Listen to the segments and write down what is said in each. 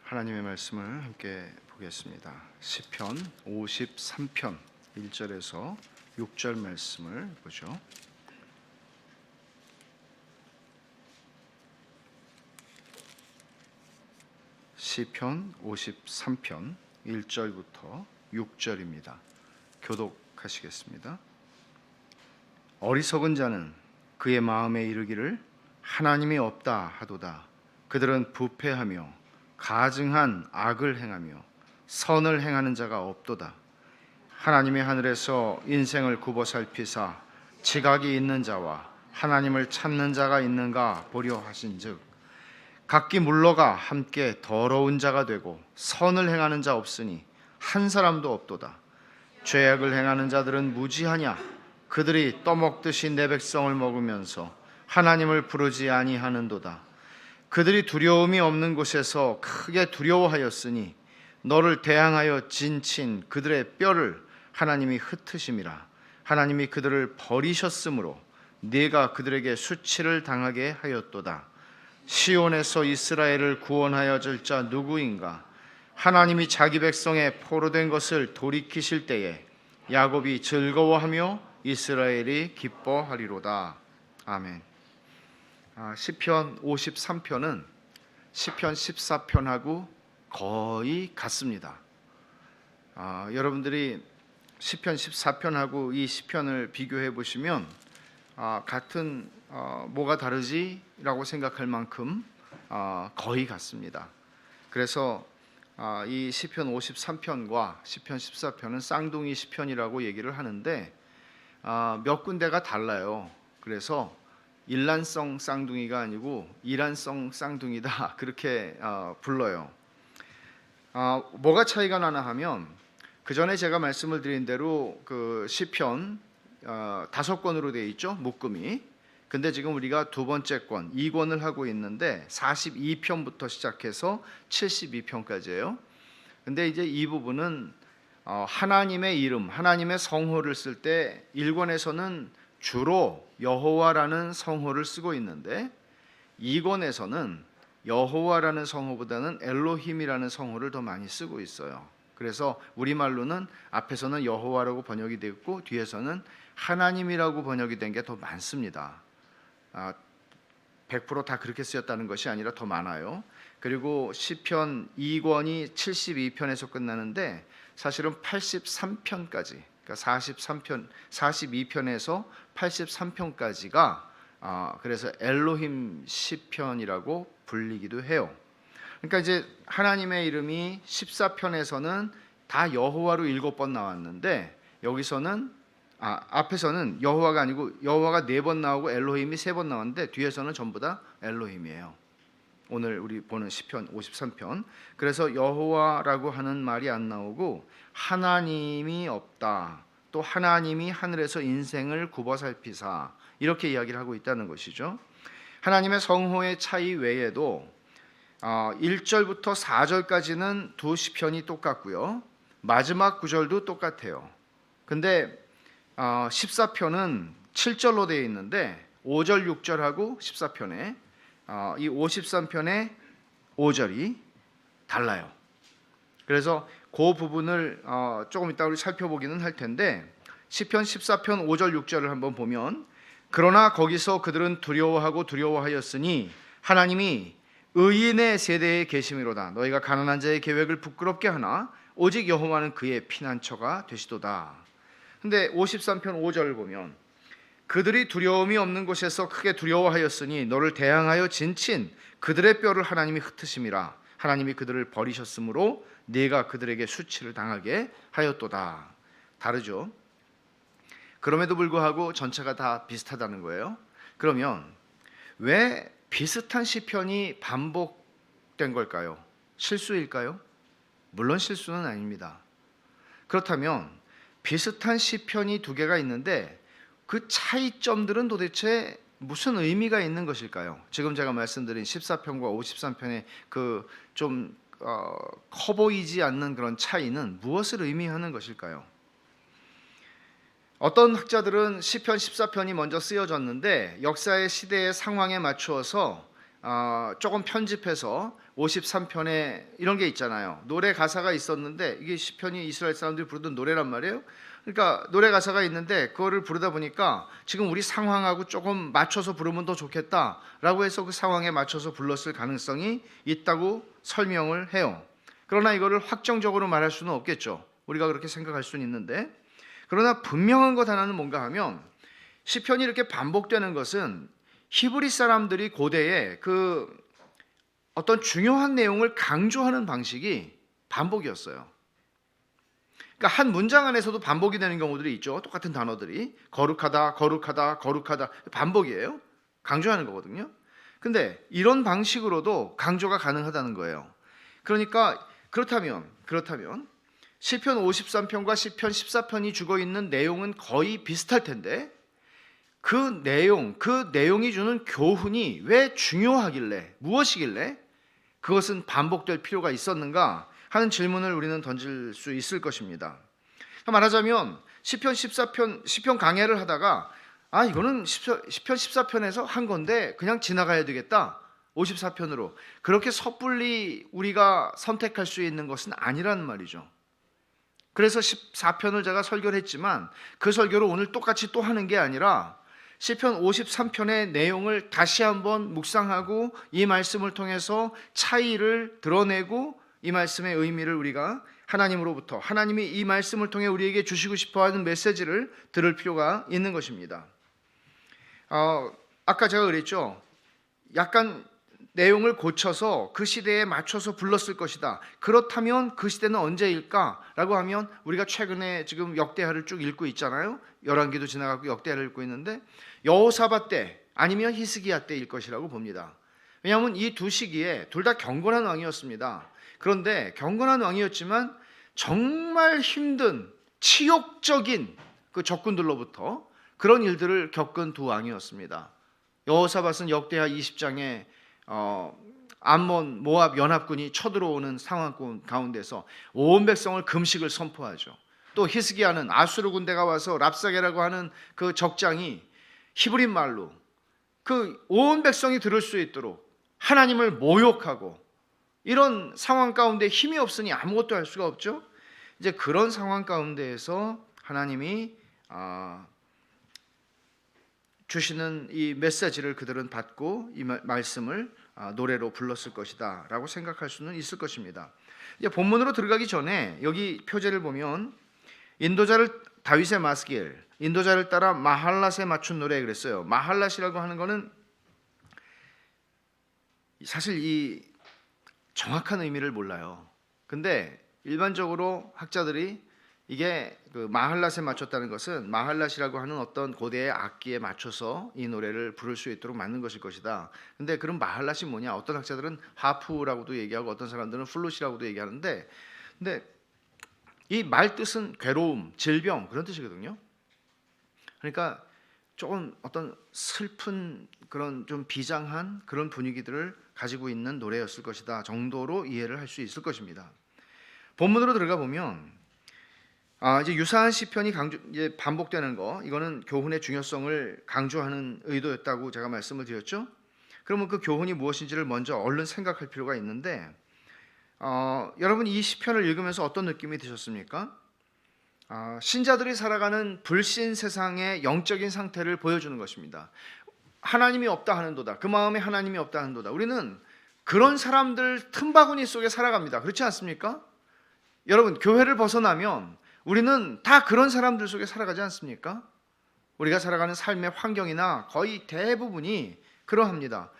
하나님의 말씀을 함께 보겠습니다. 시편 53편 1절에서 6절 말씀을 보죠. 시편 53편 1절부터 6절입니다. 교독하시겠습니다. 어리석은 자는 그의 마음에 이르기를 하나님이 없다 하도다. 그들은 부패하며 가증한 악을 행하며 선을 행하는 자가 없도다. 하나님의 하늘에서 인생을 굽어 살피사 지각이 있는 자와 하나님을 찾는 자가 있는가 보려 하신즉 각기 물러가 함께 더러운 자가 되고 선을 행하는 자 없으니 한 사람도 없도다. 죄악을 행하는 자들은 무지하냐? 그들이 떠먹듯이 내 백성을 먹으면서 하나님을 부르지 아니하는도다. 그들이 두려움이 없는 곳에서 크게 두려워하였으니 너를 대항하여 진친 그들의 뼈를 하나님이 흩으심이라. 하나님이 그들을 버리셨으므로 네가 그들에게 수치를 당하게 하였도다. 시온에서 이스라엘을 구원하여 줄 자 누구인가? 하나님이 자기 백성의 포로된 것을 돌이키실 때에 야곱이 즐거워하며 이스라엘이 기뻐하리로다. 아멘. 시편 53편은 시편 14편하고 거의 같습니다. 여러분들이 시편 14편하고 이 시편을 비교해 보시면 같은 뭐가 다르지? 라고 생각할 만큼 거의 같습니다. 그래서 이 시편 53편과 시편 14편은 쌍둥이 시편이라고 얘기를 하는데 몇 군데가 달라요. 그래서 일란성 쌍둥이가 아니고 이란성 쌍둥이다 그렇게 불러요. 뭐가 차이가 나나 하면 그 전에 제가 말씀을 드린 대로 그 시편 5권으로 되어 있죠, 묶음이. 근데 지금 우리가 두 번째 권 2권을 하고 있는데 42편부터 시작해서 72편까지예요. 근데 이제 이 부분은 하나님의 이름, 하나님의 성호를 쓸 때 1권에서는 주로 여호와라는 성호를 쓰고 있는데 2권에서는 여호와라는 성호보다는 엘로힘이라는 성호를 더 많이 쓰고 있어요. 그래서 우리말로는 앞에서는 여호와라고 번역이 되어 있고 뒤에서는 하나님이라고 번역이 된 게 더 많습니다. 100% 다 그렇게 쓰였다는 것이 아니라 더 많아요. 그리고 시편 2권이 72편에서 끝나는데 사실은 83편까지, 그러니까 42편에서 83편까지가 그래서 엘로힘 시편이라고 불리기도 해요. 그러니까 이제 하나님의 이름이 14편에서는 다 여호와로 7번 나왔는데 여기서는 앞에서는 여호와가 아니고 여호와가 4번 나오고 엘로힘이 3번 나왔는데 뒤에서는 전부 다 엘로힘이에요. 오늘 우리 보는 시편 53편. 그래서 여호와라고 하는 말이 안 나오고 하나님이 없다. 또 하나님이 하늘에서 인생을 굽어 살피사 이렇게 이야기를 하고 있다는 것이죠. 하나님의 성호의 차이 외에도 1절부터 4절까지는 두 시편이 똑같고요. 마지막 구절도 똑같아요. 근데 14편은 7절로 되어 있는데 5절, 6절하고 14편에 이 53편의 5절이 달라요. 그래서 그 부분을 조금 이따 우리 살펴보기는 할 텐데 시편 14편 5절, 6절을 한번 보면 그러나 거기서 그들은 두려워하고 두려워하였으니 하나님이 의인의 세대에 계심이로다. 너희가 가난한 자의 계획을 부끄럽게 하나 오직 여호와는 그의 피난처가 되시도다. 근데 53편 5절을 보면 그들이 두려움이 없는 곳에서 크게 두려워하였으니 너를 대항하여 진친 그들의 뼈를 하나님이 흩으심이라. 하나님이 그들을 버리셨으므로 네가 그들에게 수치를 당하게 하였도다. 다르죠? 그럼에도 불구하고 전체가 다 비슷하다는 거예요. 그러면 왜 비슷한 시편이 반복된 걸까요? 실수일까요? 물론 실수는 아닙니다. 그렇다면 비슷한 시편이 두 개가 있는데 그 차이점들은 도대체 무슨 의미가 있는 것일까요? 지금 제가 말씀드린 14편과 53편의 그 좀 커 보이지 않는 그런 차이는 무엇을 의미하는 것일까요? 어떤 학자들은 시편 14편이 먼저 쓰여졌는데 역사의 시대의 상황에 맞추어서 조금 편집해서 53편에 이런 게 있잖아요. 노래 가사가 있었는데 이게 시편이 이스라엘 사람들이 부르던 노래란 말이에요. 그러니까 노래 가사가 있는데 그거를 부르다 보니까 지금 우리 상황하고 조금 맞춰서 부르면 더 좋겠다라고 해서 그 상황에 맞춰서 불렀을 가능성이 있다고 설명을 해요. 그러나 이거를 확정적으로 말할 수는 없겠죠. 우리가 그렇게 생각할 수는 있는데, 그러나 분명한 것 하나는 뭔가 하면 시편이 이렇게 반복되는 것은 히브리 사람들이 고대에 그 어떤 중요한 내용을 강조하는 방식이 반복이었어요. 그러니까 한 문장 안에서도 반복이 되는 경우들이 있죠. 똑같은 단어들이 거룩하다, 거룩하다, 거룩하다 반복이에요. 강조하는 거거든요. 근데 이런 방식으로도 강조가 가능하다는 거예요. 그러니까 그렇다면 시편 53편과 시편 14편이 주고 있는 내용은 거의 비슷할 텐데 그 내용이 주는 교훈이 왜 중요하길래, 무엇이길래 그것은 반복될 필요가 있었는가 하는 질문을 우리는 던질 수 있을 것입니다. 말하자면 시편 14편 시편 강해를 하다가 이거는 시편 14편에서 한 건데 그냥 지나가야 되겠다. 54편으로 그렇게 섣불리 우리가 선택할 수 있는 것은 아니라는 말이죠. 그래서 14편을 제가 설교를 했지만 그 설교를 오늘 똑같이 또 하는 게 아니라 시편 53편의 내용을 다시 한번 묵상하고 이 말씀을 통해서 차이를 드러내고 이 말씀의 의미를 우리가 하나님으로부터 하나님이 이 말씀을 통해 우리에게 주시고 싶어하는 메시지를 들을 필요가 있는 것입니다. 아까 제가 그랬죠. 약간 내용을 고쳐서 그 시대에 맞춰서 불렀을 것이다. 그렇다면 그 시대는 언제일까라고 하면 우리가 최근에 지금 역대하를 쭉 읽고 있잖아요. 열왕기도 지나가고 역대하를 읽고 있는데 여호사밧 때 아니면 히스기야 때일 것이라고 봅니다. 왜냐하면 이 두 시기에 둘 다 경건한 왕이었습니다. 그런데 경건한 왕이었지만 정말 힘든 치욕적인 그 적군들로부터 그런 일들을 겪은 두 왕이었습니다. 여호사밧은 역대하 20장에 암몬 모압 연합군이 쳐들어오는 상황 가운데서 온 백성을 금식을 선포하죠. 또 히스기야는 아수르 군대가 와서 랍사게라고 하는 그 적장이 히브리 말로 그 온 백성이 들을 수 있도록 하나님을 모욕하고 이런 상황 가운데 힘이 없으니 아무것도 할 수가 없죠. 이제 그런 상황 가운데에서 하나님이 주시는 이 메시지를 그들은 받고 이 말씀을 노래로 불렀을 것이다 라고 생각할 수는 있을 것입니다. 이제 본문으로 들어가기 전에 여기 표제를 보면 인도자를 다윗의 마스길, 인도자를 따라 마할랏에 맞춘 노래 그랬어요. 마할랏이라고 하는 거는 사실 이 정확한 의미를 몰라요. 근데 일반적으로 학자들이 이게 그 마할랏에 맞췄다는 것은 마할랏이라고 하는 어떤 고대의 악기에 맞춰서 이 노래를 부를 수 있도록 만든 것일 것이다. 근데 그럼 마할랏이 뭐냐? 어떤 학자들은 하프라고도 얘기하고 어떤 사람들은 플룻이라고도 얘기하는데, 근데 이 말 뜻은 괴로움, 질병 그런 뜻이거든요. 그러니까 조금 어떤 슬픈 그런 좀 비장한 그런 분위기들을 가지고 있는 노래였을 것이다 정도로 이해를 할 수 있을 것입니다. 본문으로 들어가 보면 이제 유사한 시편이 이제 반복되는 거, 이거는 교훈의 중요성을 강조하는 의도였다고 제가 말씀을 드렸죠. 그러면 그 교훈이 무엇인지를 먼저 얼른 생각할 필요가 있는데, 여러분 이 시편을 읽으면서 어떤 느낌이 드셨습니까? 신자들이 살아가는 불신 세상의 영적인 상태를 보여주는 것입니다. 하나님이 없다 하는도다. 그 마음에 하나님이 없다 하는도다. 우리는 그런 사람들 틈바구니 속에 살아갑니다. 그렇지 않습니까? 여러분 교회를 벗어나면 우리는 다 그런 사람들 속에 살아가지 않습니까? 우리가 살아가는 삶의 환경이나 거의 대부분이 그러합니다.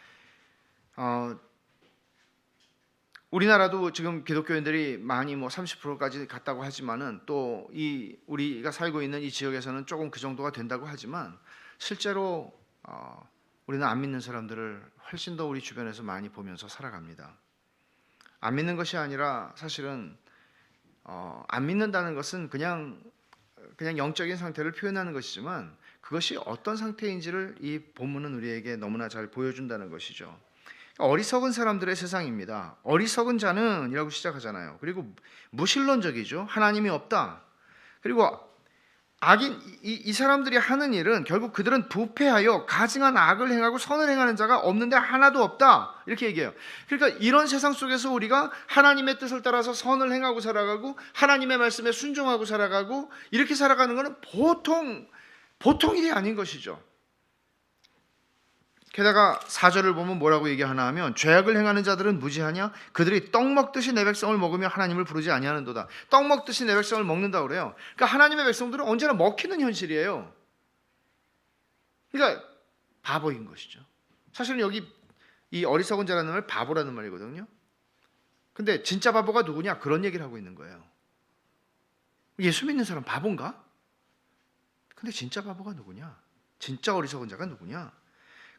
우리나라도 지금 기독교인들이 많이 30%까지 갔다고 하지만은 또 우리가 살고 있는 이 지역에서는 조금 그 정도가 된다고 하지만 실제로 우리는 안 믿는 사람들을 훨씬 더 우리 주변에서 많이 보면서 살아갑니다. 안 믿는 것이 아니라 사실은 안 믿는다는 것은 그냥 영적인 상태를 표현하는 것이지만 그것이 어떤 상태인지를 이 본문은 우리에게 너무나 잘 보여준다는 것이죠. 어리석은 사람들의 세상입니다. 어리석은 자는 이라고 시작하잖아요. 그리고 무신론적이죠. 하나님이 없다. 그리고 악인 이 사람들이 하는 일은 결국 그들은 부패하여 가증한 악을 행하고 선을 행하는 자가 없는데 하나도 없다, 이렇게 얘기해요. 그러니까 이런 세상 속에서 우리가 하나님의 뜻을 따라서 선을 행하고 살아가고 하나님의 말씀에 순종하고 살아가고 이렇게 살아가는 것은 보통 일이 아닌 것이죠. 게다가 4절을 보면 뭐라고 얘기하나 하면, 죄악을 행하는 자들은 무지하냐? 그들이 떡 먹듯이 내 백성을 먹으며 하나님을 부르지 아니하는도다. 떡 먹듯이 내 백성을 먹는다 그래요. 그러니까 하나님의 백성들은 언제나 먹히는 현실이에요. 그러니까 바보인 것이죠. 사실은 여기 이 어리석은 자라는 말 바보라는 말이거든요. 근데 진짜 바보가 누구냐? 그런 얘기를 하고 있는 거예요. 예수 믿는 사람 바본가? 근데 진짜 바보가 누구냐? 진짜 어리석은 자가 누구냐?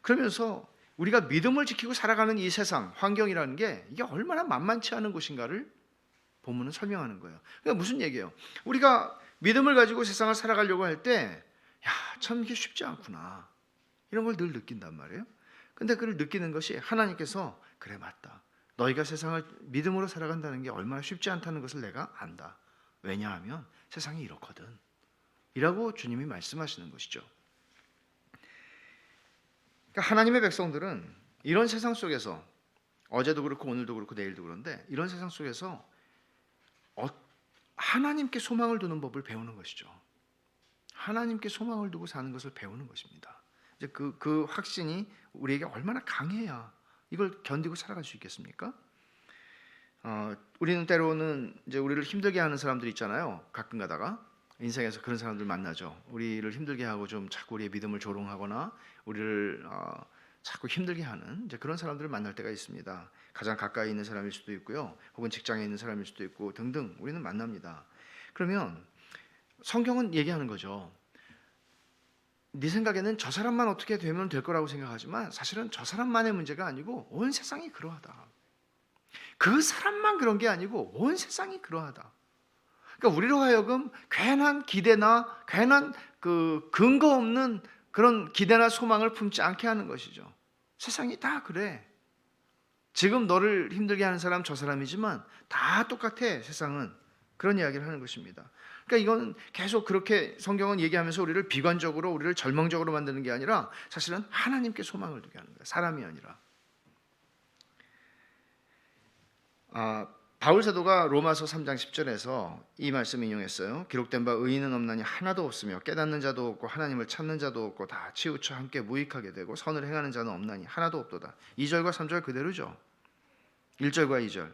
그러면서 우리가 믿음을 지키고 살아가는 이 세상 환경이라는 게 이게 얼마나 만만치 않은 곳인가를 본문은 설명하는 거예요. 그러니까 무슨 얘기예요? 우리가 믿음을 가지고 세상을 살아가려고 할 때, 야, 참 이게 쉽지 않구나, 이런 걸 늘 느낀단 말이에요. 근데 그걸 느끼는 것이 하나님께서, 그래 맞다, 너희가 세상을 믿음으로 살아간다는 게 얼마나 쉽지 않다는 것을 내가 안다. 왜냐하면 세상이 이렇거든, 이라고 주님이 말씀하시는 것이죠. 그러니까 하나님의 백성들은 이런 세상 속에서, 어제도 그렇고 오늘도 그렇고 내일도 그런데, 이런 세상 속에서 하나님께 소망을 두는 법을 배우는 것이죠. 하나님께 소망을 두고 사는 것을 배우는 것입니다. 이제 그 확신이 우리에게 얼마나 강해야 이걸 견디고 살아갈 수 있겠습니까? 우리는 때로는 이제 우리를 힘들게 하는 사람들이 있잖아요. 가끔 가다가 인생에서 그런 사람들 만나죠. 우리를 힘들게 하고 좀 자꾸 우리의 믿음을 조롱하거나 우리를 자꾸 힘들게 하는 이제 그런 사람들을 만날 때가 있습니다. 가장 가까이 있는 사람일 수도 있고요, 혹은 직장에 있는 사람일 수도 있고 등등 우리는 만납니다. 그러면 성경은 얘기하는 거죠. 네 생각에는 저 사람만 어떻게 되면 될 거라고 생각하지만 사실은 저 사람만의 문제가 아니고 온 세상이 그러하다. 그 사람만 그런 게 아니고 온 세상이 그러하다. 그러니까 우리로 하여금 괜한 기대나 괜한 그 근거 없는 그런 기대나 소망을 품지 않게 하는 것이죠. 세상이 다 그래. 지금 너를 힘들게 하는 사람 저 사람이지만 다 똑같아. 세상은 그런 이야기를 하는 것입니다. 그러니까 이건 계속 그렇게 성경은 얘기하면서 우리를 비관적으로, 우리를 절망적으로 만드는 게 아니라 사실은 하나님께 소망을 두게 하는 거예요. 사람이 아니라. 바울 사도가 로마서 3장 10절에서 이 말씀 인용했어요. 기록된 바 의인은 없나니 하나도 없으며 깨닫는 자도 없고 하나님을 찾는 자도 없고 다 치우쳐 함께 무익하게 되고 선을 행하는 자는 없나니 하나도 없도다. 2절과 3절 그대로죠. 1절과 2절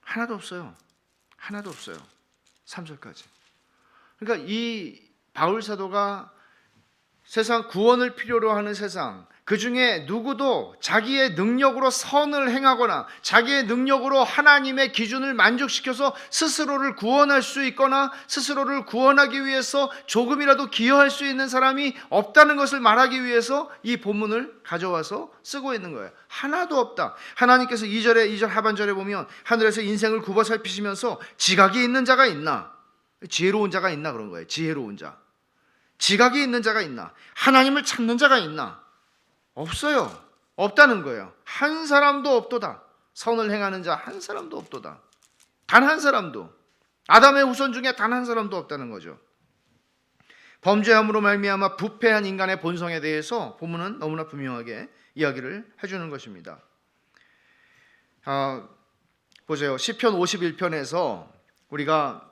하나도 없어요. 하나도 없어요. 3절까지. 그러니까 이 바울 사도가 세상 구원을 필요로 하는 세상, 그 중에 누구도 자기의 능력으로 선을 행하거나 자기의 능력으로 하나님의 기준을 만족시켜서 스스로를 구원할 수 있거나 스스로를 구원하기 위해서 조금이라도 기여할 수 있는 사람이 없다는 것을 말하기 위해서 이 본문을 가져와서 쓰고 있는 거예요. 하나도 없다. 하나님께서 2절 하반절에 보면 하늘에서 인생을 굽어 살피시면서 지각이 있는 자가 있나? 지혜로운 자가 있나? 그런 거예요. 지혜로운 자. 지각이 있는 자가 있나? 하나님을 찾는 자가 있나? 없어요. 없다는 거예요. 한 사람도 없도다. 선을 행하는 자 한 사람도 없도다. 단 한 사람도. 아담의 후손 중에 단 한 사람도 없다는 거죠. 범죄함으로 말미암아 부패한 인간의 본성에 대해서 본문은 너무나 분명하게 이야기를 해주는 것입니다. 보세요. 시편 51편에서 우리가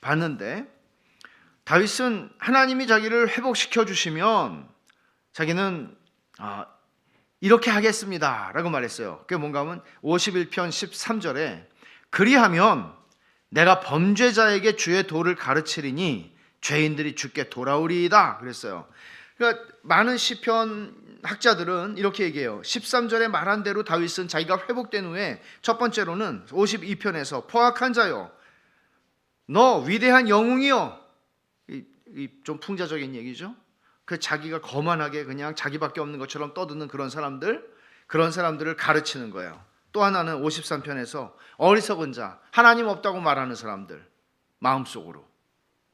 봤는데 다윗은 하나님이 자기를 회복시켜 주시면 자기는 이렇게 하겠습니다 라고 말했어요. 그게 뭔가 하면 51편 13절에 그리하면 내가 범죄자에게 주의 도를 가르치리니 죄인들이 주께 돌아오리이다 그랬어요. 그러니까 많은 시편 학자들은 이렇게 얘기해요. 13절에 말한 대로 다윗은 자기가 회복된 후에 첫 번째로는 52편에서 포악한 자여 너 위대한 영웅이여, 좀 풍자적인 얘기죠. 그 자기가 거만하게 그냥 자기밖에 없는 것처럼 떠드는 그런 사람들을 가르치는 거예요. 또 하나는 53편에서 어리석은 자, 하나님 없다고 말하는 사람들, 마음속으로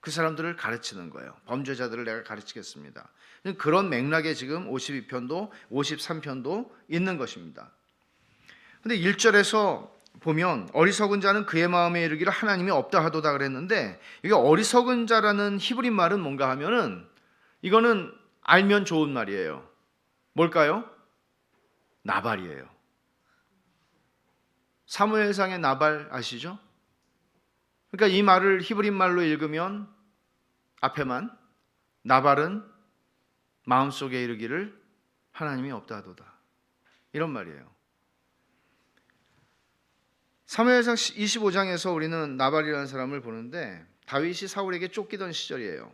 그 사람들을 가르치는 거예요. 범죄자들을 내가 가르치겠습니다. 그런 맥락에 지금 52편도 53편도 있는 것입니다. 근데 1절에서 보면 어리석은 자는 그의 마음에 이르기를 하나님이 없다 하도다 그랬는데, 이게 어리석은 자라는 히브리 말은 뭔가 하면은 이거는 알면 좋은 말이에요. 뭘까요? 나발이에요. 사무엘상의 나발 아시죠? 그러니까 이 말을 히브리 말로 읽으면 앞에만 나발은 마음속에 이르기를 하나님이 없다 하도다, 이런 말이에요. 사무엘상 25장에서 우리는 나발이라는 사람을 보는데, 다윗이 사울에게 쫓기던 시절이에요.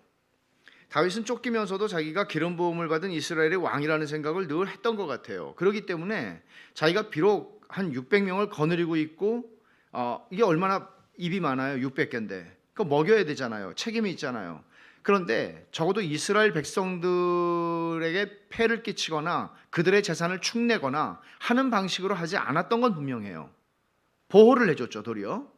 다윗은 쫓기면서도 자기가 기름 부음을 받은 이스라엘의 왕이라는 생각을 늘 했던 것 같아요. 그렇기 때문에 자기가 비록 한 600명을 거느리고 있고, 이게 얼마나 입이 많아요. 600개인데 그거 먹여야 되잖아요. 책임이 있잖아요. 그런데 적어도 이스라엘 백성들에게 폐를 끼치거나 그들의 재산을 축내거나 하는 방식으로 하지 않았던 건 분명해요. 보호를 해줬죠, 도리어.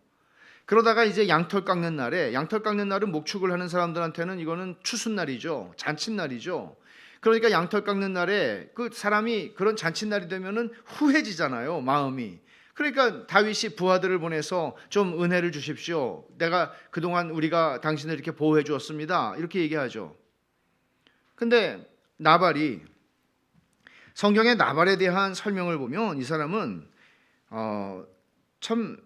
그러다가 이제 양털 깎는 날은 목축을 하는 사람들한테는 이거는 추수날이죠, 잔칫날이죠. 그러니까 양털 깎는 날에 그 사람이 그런 잔칫날이 되면은 후해지잖아요, 마음이. 그러니까 다윗이 부하들을 보내서 좀 은혜를 주십시오. 내가 그동안 우리가 당신을 이렇게 보호해 주었습니다, 이렇게 얘기하죠. 근데 나발이, 성경의 나발에 대한 설명을 보면 이 사람은 참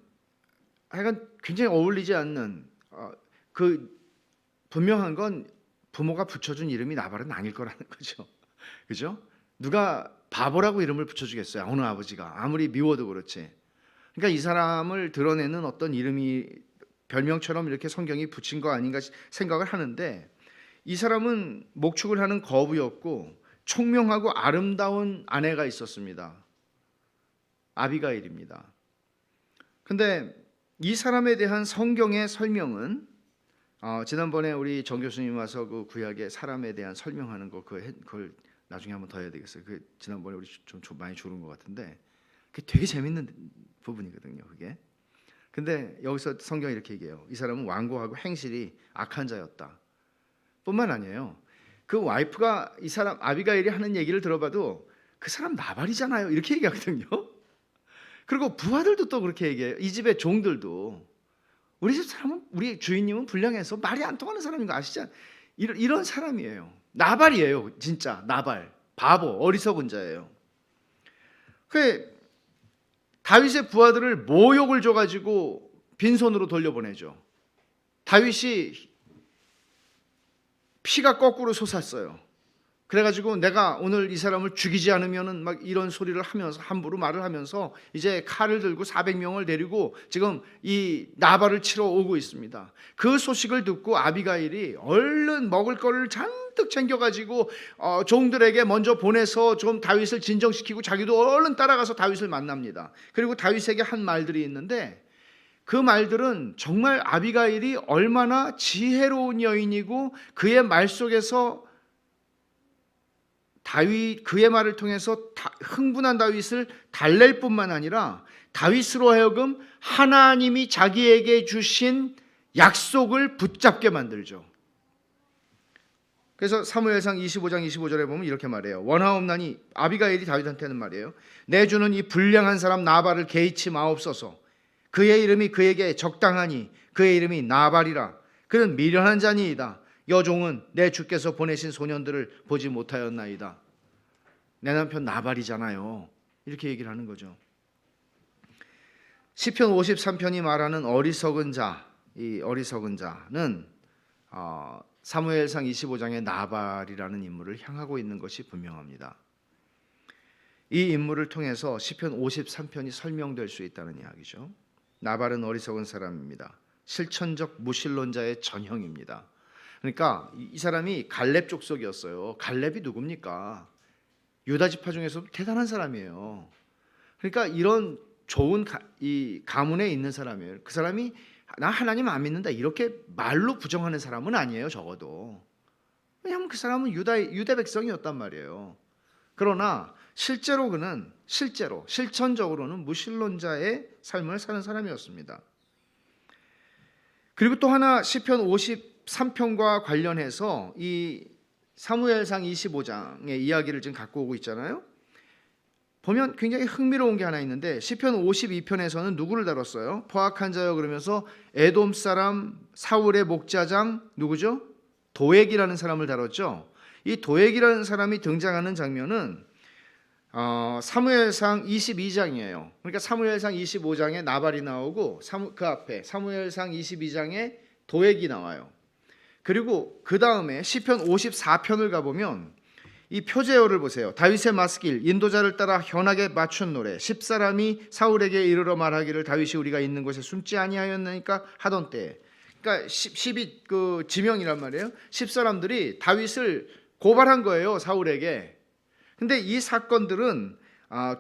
하여간 굉장히 어울리지 않는, 그 분명한 건 부모가 붙여준 이름이 나발은 아닐 거라는 거죠. 그죠? 누가 바보라고 이름을 붙여주겠어요? 어느 아버지가 아무리 미워도 그렇지. 그러니까 이 사람을 드러내는 어떤 이름이 별명처럼 이렇게 성경이 붙인 거 아닌가 생각을 하는데, 이 사람은 목축을 하는 거부였고 총명하고 아름다운 아내가 있었습니다. 아비가일입니다. 근데 이 사람에 대한 성경의 설명은 지난번에 우리 정 교수님 와서 그 구약의 사람에 대한 설명하는 거 그걸 나중에 한번 더 해야 되겠어요. 그 지난번에 우리 좀 많이 조른 것 같은데 그게 되게 재밌는 부분이거든요, 그게. 근데 여기서 성경이 이렇게 얘기해요. 이 사람은 완고하고 행실이 악한 자였다. 뿐만 아니에요. 그 와이프가 이 사람 아비가일이 하는 얘기를 들어봐도 그 사람 나발이잖아요, 이렇게 얘기하거든요. 그리고 부하들도 또 그렇게 얘기해요. 이 집의 종들도 우리 집 사람은, 우리 주인님은 불량해서 말이 안 통하는 사람인 거 아시죠? 이런 사람이에요. 나발이에요, 진짜. 나발, 바보, 어리석은 자예요. 그 다윗의 부하들을 모욕을 줘가지고 빈손으로 돌려보내죠. 다윗이 피가 거꾸로 솟았어요. 그래가지고 내가 오늘 이 사람을 죽이지 않으면은 막 이런 소리를 하면서, 함부로 말을 하면서 이제 칼을 들고 400명을 데리고 지금 이 나발을 치러 오고 있습니다. 그 소식을 듣고 아비가일이 얼른 먹을 거를 잔뜩 챙겨가지고 종들에게 먼저 보내서 좀 다윗을 진정시키고 자기도 얼른 따라가서 다윗을 만납니다. 그리고 다윗에게 한 말들이 있는데, 그 말들은 정말 아비가일이 얼마나 지혜로운 여인이고 그의 말 속에서 그의 말을 통해서 흥분한 다윗을 달랠 뿐만 아니라 다윗으로 하여금 하나님이 자기에게 주신 약속을 붙잡게 만들죠. 그래서 사무엘상 25장 25절에 보면 이렇게 말해요. 원하옵나니, 아비가일이 다윗한테는 말이에요. 내 주는 이 불량한 사람 나발을 개의치 마옵소서. 그의 이름이 그에게 적당하니 그의 이름이 나발이라. 그는 미련한 자니이다. 여종은 내 주께서 보내신 소년들을 보지 못하였나이다. 내 남편 나발이잖아요, 이렇게 얘기를 하는 거죠. 시편 53편이 말하는 어리석은 자, 이 어리석은 자는 사무엘상 25장의 나발이라는 인물을 향하고 있는 것이 분명합니다. 이 인물을 통해서 시편 53편이 설명될 수 있다는 이야기죠. 나발은 어리석은 사람입니다. 실천적 무신론자의 전형입니다. 그러니까 이 사람이 갈렙 족속이었어요. 갈렙이 누굽니까? 유다 지파 중에서 대단한 사람이에요. 그러니까 이런 좋은 이 가문에 있는 사람이에요. 그 사람이 나 하나님 안 믿는다 이렇게 말로 부정하는 사람은 아니에요, 적어도. 왜냐하면 그 사람은 유대 백성이었단 말이에요. 그러나 실제로 그는 실천적으로는 무신론자의 삶을 사는 사람이었습니다. 그리고 또 하나, 시편 53편과 관련해서 이 사무엘상 25장의 이야기를 지금 갖고 오고 있잖아요. 보면 굉장히 흥미로운 게 하나 있는데 시편 52편에서는 누구를 다뤘어요? 포악한 자여 그러면서 에돔 사람 사울의 목자장 누구죠? 도액이라는 사람을 다뤘죠. 이 도액이라는 사람이 등장하는 장면은 사무엘상 22장이에요. 그러니까 사무엘상 25장에 나발이 나오고 그 앞에 사무엘상 22장에 도액이 나와요. 그리고 그 다음에 시편 54편을 가보면 이 표제어를 보세요. 다윗의 마스길 인도자를 따라 현하게 맞춘 노래 10사람이 사울에게 이르러 말하기를 다윗이 우리가 있는 곳에 숨지 아니하였나니까 하던 때, 그러니까 10이 그 지명이란 말이에요. 10사람들이 다윗을 고발한 거예요, 사울에게. 근데 이 사건들은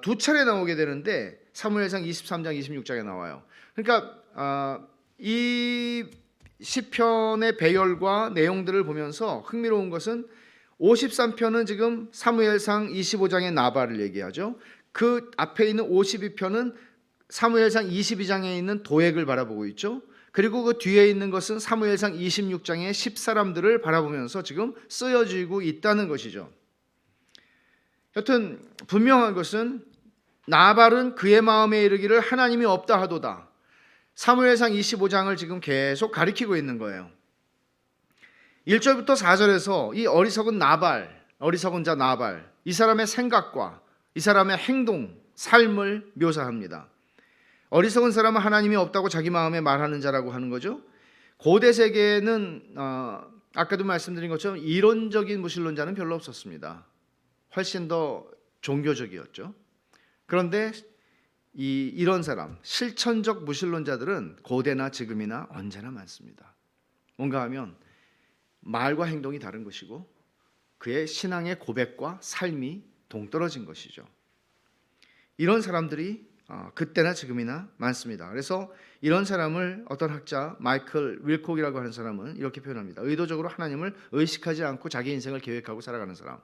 두 차례 나오게 되는데 사무엘상 23장 26장에 나와요. 그러니까 이 시편의 배열과 내용들을 보면서 흥미로운 것은 53편은 지금 사무엘상 25장의 나발을 얘기하죠. 그 앞에 있는 52편은 사무엘상 22장에 있는 도액을 바라보고 있죠. 그리고 그 뒤에 있는 것은 사무엘상 26장의 10사람들을 바라보면서 지금 쓰여지고 있다는 것이죠. 여튼 분명한 것은 나발은 그의 마음에 이르기를 하나님이 없다 하도다. 사무엘상 25장을 지금 계속 가리키고 있는 거예요. 1절부터 4절에서 이 어리석은 나발, 어리석은 자 나발, 이 사람의 생각과 이 사람의 행동, 삶을 묘사합니다. 어리석은 사람은 하나님이 없다고 자기 마음에 말하는 자라고 하는 거죠. 고대 세계에는 아까도 말씀드린 것처럼 이론적인 무신론자는 별로 없었습니다. 훨씬 더 종교적이었죠. 그런데 이런 사람, 실천적 무신론자들은 고대나 지금이나 언제나 많습니다. 뭔가 하면 말과 행동이 다른 것이고 그의 신앙의 고백과 삶이 동떨어진 것이죠. 이런 사람들이 그때나 지금이나 많습니다. 그래서 이런 사람을 어떤 학자 마이클 윌콕이라고 하는 사람은 이렇게 표현합니다. 의도적으로 하나님을 의식하지 않고 자기 인생을 계획하고 살아가는 사람.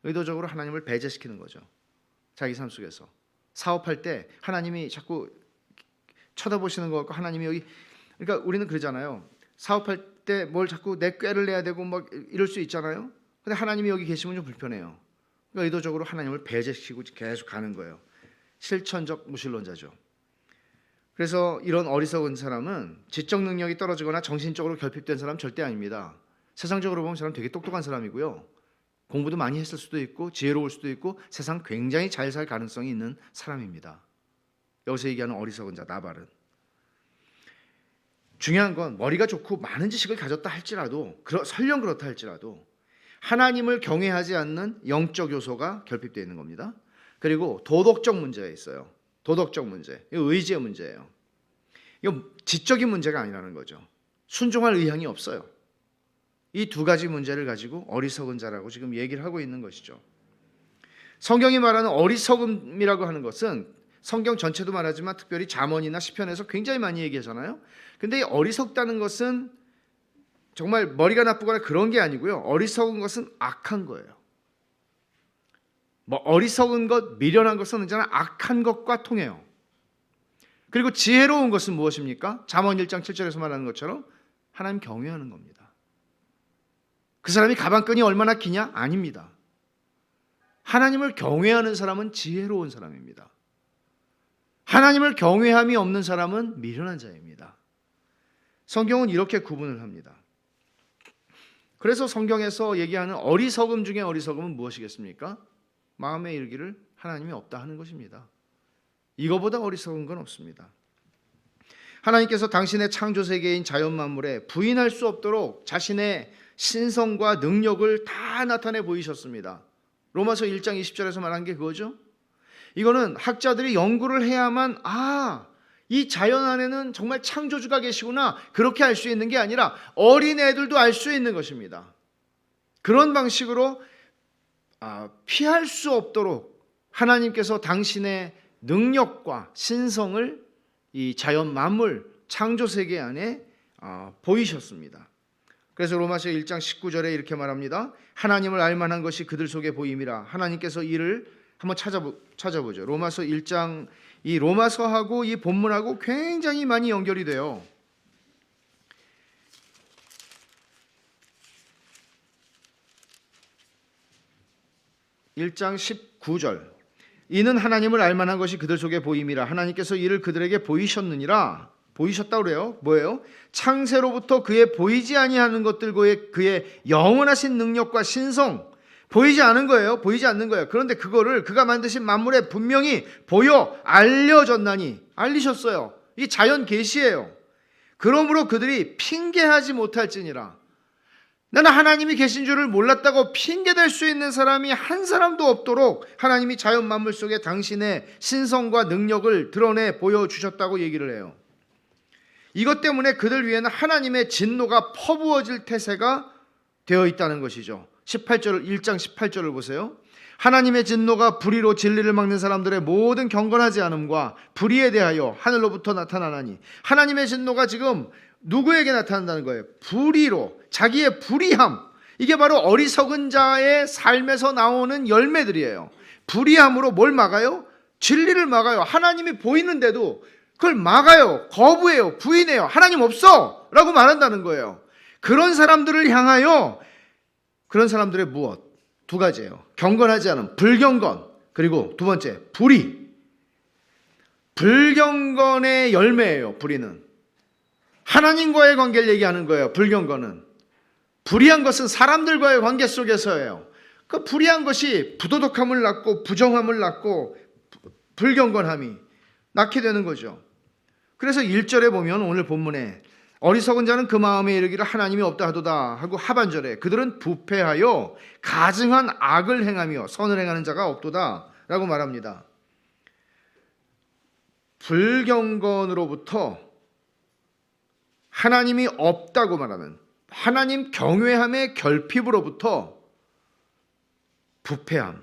의도적으로 하나님을 배제시키는 거죠. 자기 삶 속에서 사업할 때 하나님이 자꾸 쳐다보시는 것 같고 하나님이 여기, 그러니까 우리는 그러잖아요. 사업할 때 뭘 자꾸 내 꾀를 내야 되고 막 이럴 수 있잖아요. 근데 하나님이 여기 계시면 좀 불편해요. 그러니까 의도적으로 하나님을 배제시키고 계속 가는 거예요. 실천적 무신론자죠. 그래서 이런 어리석은 사람은 지적 능력이 떨어지거나 정신적으로 결핍된 사람 절대 아닙니다. 세상적으로 보면 사람 되게 똑똑한 사람이고요. 공부도 많이 했을 수도 있고 지혜로울 수도 있고 세상 굉장히 잘 살 가능성이 있는 사람입니다. 여기서 얘기하는 어리석은 자 나발은. 중요한 건 머리가 좋고 많은 지식을 가졌다 할지라도 설령 그렇다 할지라도 하나님을 경외하지 않는 영적 요소가 결핍되어 있는 겁니다. 그리고 도덕적 문제가 있어요. 도덕적 문제. 이거 의지의 문제예요. 이거 지적인 문제가 아니라는 거죠. 순종할 의향이 없어요. 이 두 가지 문제를 가지고 어리석은 자라고 지금 얘기를 하고 있는 것이죠. 성경이 말하는 어리석음이라고 하는 것은 성경 전체도 말하지만 특별히 잠언이나 시편에서 굉장히 많이 얘기하잖아요. 근데 이 어리석다는 것은 정말 머리가 나쁘거나 그런 게 아니고요. 어리석은 것은 악한 거예요. 어리석은 것, 미련한 것은 언제나 악한 것과 통해요. 그리고 지혜로운 것은 무엇입니까? 잠언 1장 7절에서 말하는 것처럼 하나님 경외하는 겁니다. 그 사람이 가방끈이 얼마나 기냐? 아닙니다. 하나님을 경외하는 사람은 지혜로운 사람입니다. 하나님을 경외함이 없는 사람은 미련한 자입니다. 성경은 이렇게 구분을 합니다. 그래서 성경에서 얘기하는 어리석음 중에 어리석음은 무엇이겠습니까? 마음에 이르기를 하나님이 없다 하는 것입니다. 이거보다 어리석은 건 없습니다. 하나님께서 당신의 창조 세계인 자연 만물에 부인할 수 없도록 자신의 신성과 능력을 다 나타내 보이셨습니다. 로마서 1장 20절에서 말한 게 그거죠. 이거는 학자들이 연구를 해야만 이 자연 안에는 정말 창조주가 계시구나 그렇게 알 수 있는 게 아니라 어린애들도 알 수 있는 것입니다. 그런 방식으로 피할 수 없도록 하나님께서 당신의 능력과 신성을 이 자연 만물 창조 세계 안에 보이셨습니다. 그래서 로마서 1장 19절에 이렇게 말합니다. 하나님을 알만한 것이 그들 속에 보임이라. 하나님께서 이를 한번 찾아보죠. 로마서 1장, 이 로마서하고 이 본문하고 굉장히 많이 연결이 돼요. 1장 19절 이는 하나님을 알만한 것이 그들 속에 보임이라. 하나님께서 이를 그들에게 보이셨느니라. 보이셨다 그래요. 뭐예요? 창세로부터 그의 보이지 아니하는 것들과의 그의 영원하신 능력과 신성, 보이지 않은 거예요. 보이지 않는 거예요. 그런데 그거를 그가 만드신 만물에 분명히 보여 알려졌나니, 알리셨어요. 이 자연 계시예요. 그러므로 그들이 핑계하지 못할지니라. 나는 하나님이 계신 줄을 몰랐다고 핑계댈 수 있는 사람이 한 사람도 없도록 하나님이 자연 만물 속에 당신의 신성과 능력을 드러내 보여주셨다고 얘기를 해요. 이것 때문에 그들 위에는 하나님의 진노가 퍼부어질 태세가 되어 있다는 것이죠. 1장 18절을 보세요. 하나님의 진노가 불의로 진리를 막는 사람들의 모든 경건하지 않음과 불의에 대하여 하늘로부터 나타나나니, 하나님의 진노가 지금 누구에게 나타난다는 거예요? 불의로, 자기의 불의함. 이게 바로 어리석은 자의 삶에서 나오는 열매들이에요. 불의함으로 뭘 막아요? 진리를 막아요. 하나님이 보이는데도 그걸 막아요. 거부해요. 부인해요. 하나님 없어! 라고 말한다는 거예요. 그런 사람들을 향하여, 그런 사람들의 무엇? 두 가지예요. 경건하지 않은 불경건, 그리고 두 번째 불의. 불경건의 열매예요. 불의는 하나님과의 관계를 얘기하는 거예요. 불경건은. 불의한 것은 사람들과의 관계 속에서예요. 그 불의한 것이 부도덕함을 낳고 부정함을 낳고 불경건함이 낳게 되는 거죠. 그래서 1절에 보면 오늘 본문에 어리석은 자는 그 마음에 이르기를 하나님이 없다 하도다 하고, 하반절에 그들은 부패하여 가증한 악을 행하며 선을 행하는 자가 없도다 라고 말합니다. 불경건으로부터 하나님이 없다고 말하는 하나님 경외함의 결핍으로부터 부패함,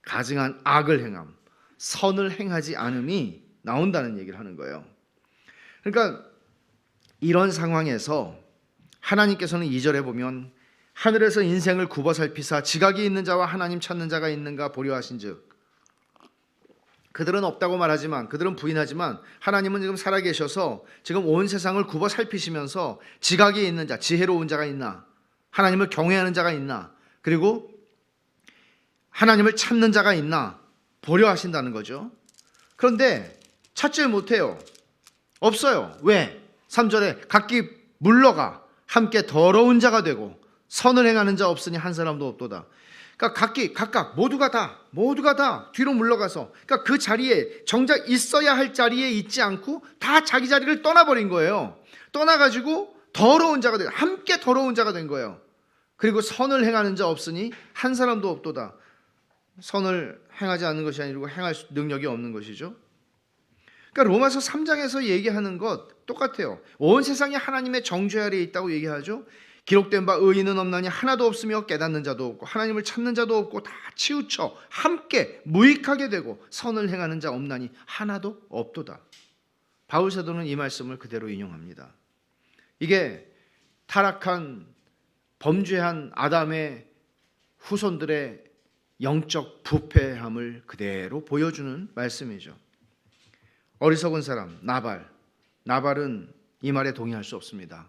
가증한 악을 행함, 선을 행하지 않음이 나온다는 얘기를 하는 거예요. 그러니까 이런 상황에서 하나님께서는 2절에 보면 하늘에서 인생을 굽어 살피사 지각이 있는 자와 하나님 찾는 자가 있는가 보려 하신즉, 그들은 없다고 말하지만, 그들은 부인하지만 하나님은 지금 살아계셔서 지금 온 세상을 굽어 살피시면서 지각이 있는 자, 지혜로운 자가 있나, 하나님을 경외하는 자가 있나, 그리고 하나님을 찾는 자가 있나 보려 하신다는 거죠. 그런데 찾질 못해요. 없어요. 왜? 3절에 각기 물러가 함께 더러운 자가 되고 선을 행하는 자 없으니 한 사람도 없도다. 그러니까 각각 모두가 다 뒤로 물러가서, 그러니까 그 자리에 정작 있어야 할 자리에 있지 않고 다 자기 자리를 떠나버린 거예요. 떠나가지고 더러운 자가 된, 함께 더러운 자가 된 거예요. 그리고 선을 행하는 자 없으니 한 사람도 없도다. 선을 행하지 않는 것이 아니고 행할 능력이 없는 것이죠. 그러니까 로마서 3장에서 얘기하는 것 똑같아요. 온 세상이 하나님의 정죄 아래에 있다고 얘기하죠. 기록된 바 의인은 없나니 하나도 없으며 깨닫는 자도 없고 하나님을 찾는 자도 없고 다 치우쳐 함께 무익하게 되고 선을 행하는 자 없나니 하나도 없도다. 바울 사도는 이 말씀을 그대로 인용합니다. 이게 타락한 범죄한 아담의 후손들의 영적 부패함을 그대로 보여주는 말씀이죠. 어리석은 사람 나발은 이 말에 동의할 수 없습니다.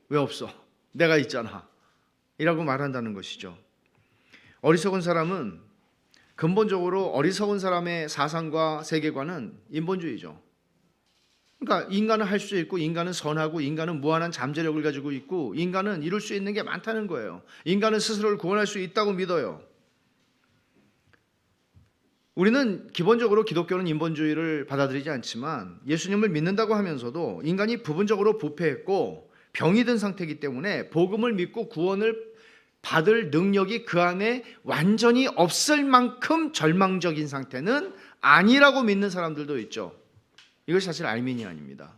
왜 없어? 내가 있잖아 이라고 말한다는 것이죠. 어리석은 사람은 근본적으로 어리석은 사람의 사상과 세계관은 인본주의죠. 그러니까 인간은 할 수 있고, 인간은 선하고, 인간은 무한한 잠재력을 가지고 있고, 인간은 이룰 수 있는 게 많다는 거예요. 인간은 스스로를 구원할 수 있다고 믿어요. 우리는 기본적으로 기독교는 인본주의를 받아들이지 않지만 예수님을 믿는다고 하면서도 인간이 부분적으로 부패했고 병이 든 상태이기 때문에 복음을 믿고 구원을 받을 능력이 그 안에 완전히 없을 만큼 절망적인 상태는 아니라고 믿는 사람들도 있죠. 이것이 사실 알미니안입니다.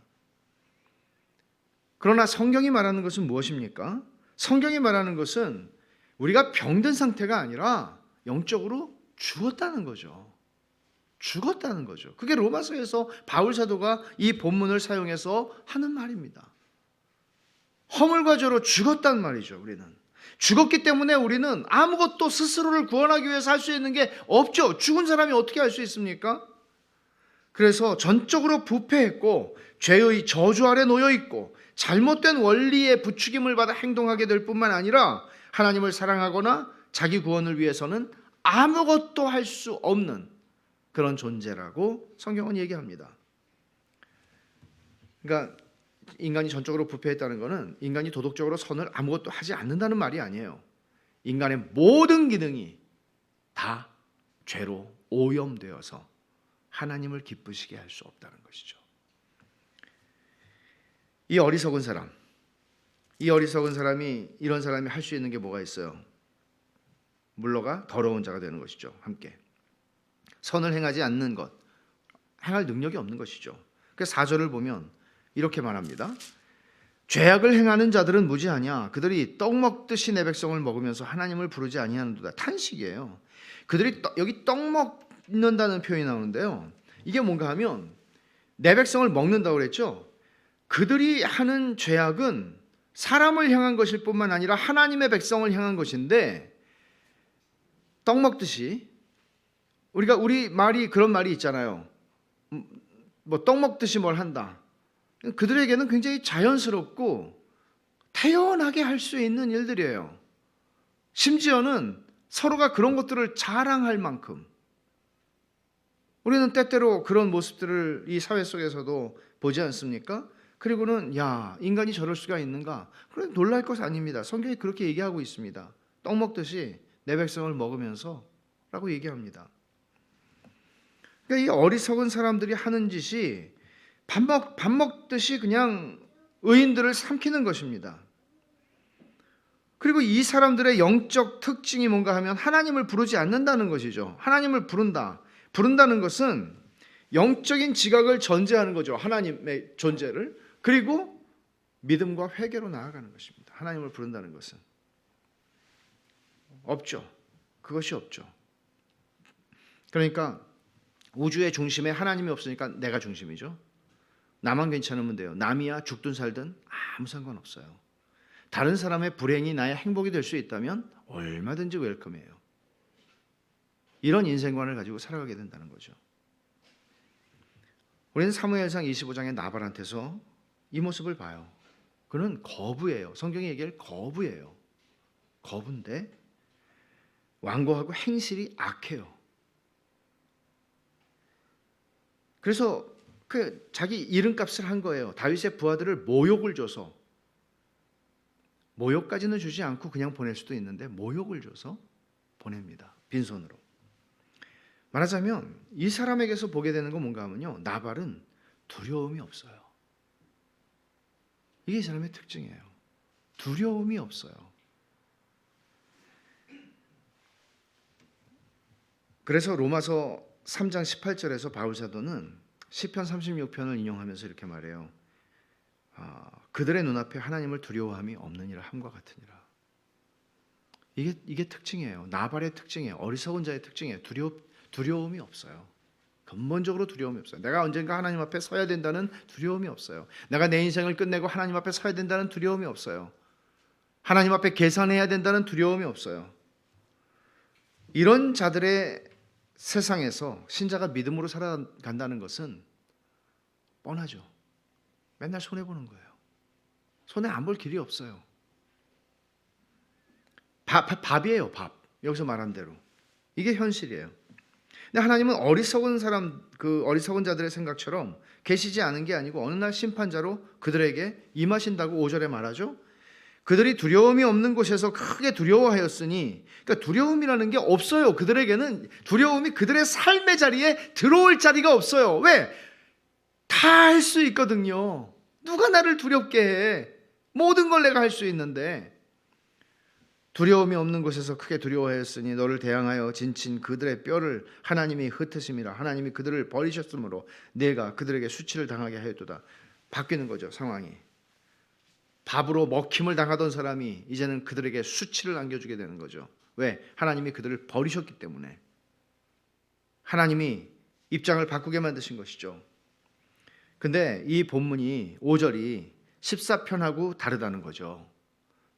그러나 성경이 말하는 것은 무엇입니까? 성경이 말하는 것은 우리가 병든 상태가 아니라 영적으로 죽었다는 거죠. 죽었다는 거죠. 그게 로마서에서 바울 사도가 이 본문을 사용해서 하는 말입니다. 허물과 죄로 죽었단 말이죠. 우리는 죽었기 때문에 우리는 아무것도 스스로를 구원하기 위해서 할 수 있는 게 없죠. 죽은 사람이 어떻게 할 수 있습니까? 그래서 전적으로 부패했고 죄의 저주 아래 놓여 있고 잘못된 원리에 부추김을 받아 행동하게 될 뿐만 아니라 하나님을 사랑하거나 자기 구원을 위해서는 아무것도 할 수 없는 그런 존재라고 성경은 얘기합니다. 그러니까 인간이 전적으로 부패했다는 것은 인간이 도덕적으로 선을 아무것도 하지 않는다는 말이 아니에요. 인간의 모든 기능이 다 죄로 오염되어서 하나님을 기쁘시게 할 수 없다는 것이죠. 이 어리석은 사람이 이런 사람이 할 수 있는 게 뭐가 있어요? 물러가 더러운 자가 되는 것이죠. 함께 선을 행하지 않는 것, 행할 능력이 없는 것이죠. 그래서 4절을 보면 이렇게 말합니다. 죄악을 행하는 자들은 무지하냐? 그들이 떡 먹듯이 내 백성을 먹으면서 하나님을 부르지 아니하는도다. 탄식이에요. 그들이 여기 떡 먹는다는 표현이 나오는데요. 이게 뭔가 하면 내 백성을 먹는다고 그랬죠. 그들이 하는 죄악은 사람을 향한 것일 뿐만 아니라 하나님의 백성을 향한 것인데, 떡 먹듯이 우리 말이 그런 말이 있잖아요. 뭐 떡 먹듯이 뭘 한다. 그들에게는 굉장히 자연스럽고 태연하게 할 수 있는 일들이에요. 심지어는 서로가 그런 것들을 자랑할 만큼 우리는 때때로 그런 모습들을 이 사회 속에서도 보지 않습니까? 그리고는 야, 인간이 저럴 수가 있는가? 그래, 놀랄 것 아닙니다. 성경이 그렇게 얘기하고 있습니다. 떡 먹듯이 내 백성을 먹으면서 라고 얘기합니다. 그러니까 이 어리석은 사람들이 하는 짓이 밥 먹듯이 그냥 의인들을 삼키는 것입니다. 그리고 이 사람들의 영적 특징이 뭔가 하면 하나님을 부르지 않는다는 것이죠. 하나님을 부른다는 것은 영적인 지각을 전제하는 거죠. 하나님의 존재를. 그리고 믿음과 회개로 나아가는 것입니다. 하나님을 부른다는 것은 없죠. 그것이 없죠. 그러니까 우주의 중심에 하나님이 없으니까 내가 중심이죠. 나만 괜찮으면 돼요. 남이야 죽든 살든 아무 상관없어요. 다른 사람의 불행이 나의 행복이 될 수 있다면 얼마든지 웰컴해요. 이런 인생관을 가지고 살아가게 된다는 거죠. 우리는 사무엘상 25장의 나발한테서 이 모습을 봐요. 그는 거부예요. 성경이 얘기할 거부예요. 거부인데 완고하고 행실이 악해요. 그래서 자기 이름값을 한 거예요. 다윗의 부하들을 모욕을 줘서, 모욕까지는 주지 않고 그냥 보낼 수도 있는데 모욕을 줘서 보냅니다. 빈손으로. 말하자면 이 사람에게서 보게 되는 건 뭔가 하면요, 나발은 두려움이 없어요. 이게 이 사람의 특징이에요. 두려움이 없어요. 그래서 로마서 3장 18절에서 바울사도는 시편 36편을 인용하면서 이렇게 말해요. 그들의 눈앞에 하나님을 두려워함이 없느니라 함과 같으니라. 이게 특징이에요. 나발의 특징이에요. 어리석은 자의 특징이에요. 두려움이 없어요. 근본적으로 두려움이 없어요. 내가 언젠가 하나님 앞에 서야 된다는 두려움이 없어요. 내가 내 인생을 끝내고 하나님 앞에 서야 된다는 두려움이 없어요. 하나님 앞에 계산해야 된다는 두려움이 없어요. 이런 자들의 세상에서 신자가 믿음으로 살아간다는 것은 뻔하죠. 맨날 손해보는 거예요. 손해 안 볼 길이 없어요. 밥이에요. 밥. 여기서 말한 대로. 이게 현실이에요. 근데 하나님은 어리석은 자들의 생각처럼 계시지 않은 게 아니고 어느 날 심판자로 그들에게 임하신다고 5절에 말하죠. 그들이 두려움이 없는 곳에서 크게 두려워하였으니, 그러니까 두려움이라는 게 없어요. 그들에게는 두려움이 그들의 삶의 자리에 들어올 자리가 없어요. 왜? 다 할 수 있거든요. 누가 나를 두렵게 해? 모든 걸 내가 할 수 있는데. 두려움이 없는 곳에서 크게 두려워하였으니 너를 대항하여 진친 그들의 뼈를 하나님이 흩으심이라. 하나님이 그들을 버리셨으므로 내가 그들에게 수치를 당하게 하였도다. 바뀌는 거죠, 상황이. 밥으로 먹힘을 당하던 사람이 이제는 그들에게 수치를 안겨주게 되는 거죠. 왜? 하나님이 그들을 버리셨기 때문에. 하나님이 입장을 바꾸게 만드신 것이죠. 근데 이 본문이 5절이 14편하고 다르다는 거죠.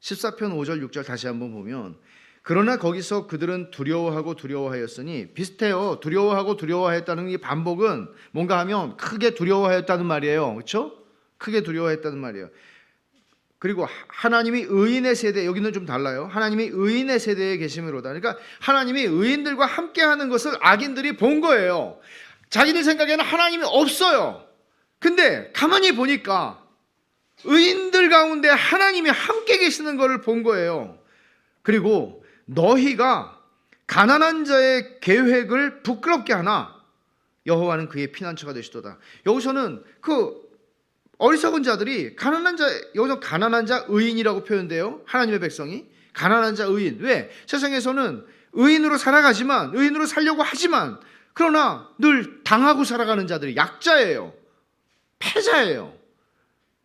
14편 5절 6절 다시 한번 보면, 그러나 거기서 그들은 두려워하였으니 비슷해요. 두려워하고 두려워하였다는 이 반복은 뭔가 하면 크게 두려워하였다는 말이에요. 그렇죠? 크게 두려워했다는 말이에요. 그리고 하나님이 의인의 세대, 여기는 좀 달라요. 하나님이 의인의 세대에 계심으로다. 그러니까 하나님이 의인들과 함께하는 것을 악인들이 본 거예요. 자기들 생각에는 하나님이 없어요. 근데 가만히 보니까 의인들 가운데 하나님이 함께 계시는 것을 본 거예요. 그리고 너희가 가난한 자의 계획을 부끄럽게 하나 여호와는 그의 피난처가 되시도다. 여기서는 그 어리석은 자들이 가난한 자, 여기서 가난한 자 의인이라고 표현돼요. 하나님의 백성이 가난한 자 의인. 왜? 세상에서는 의인으로 살아가지만, 의인으로 살려고 하지만, 그러나 늘 당하고 살아가는 자들이 약자예요. 패자예요.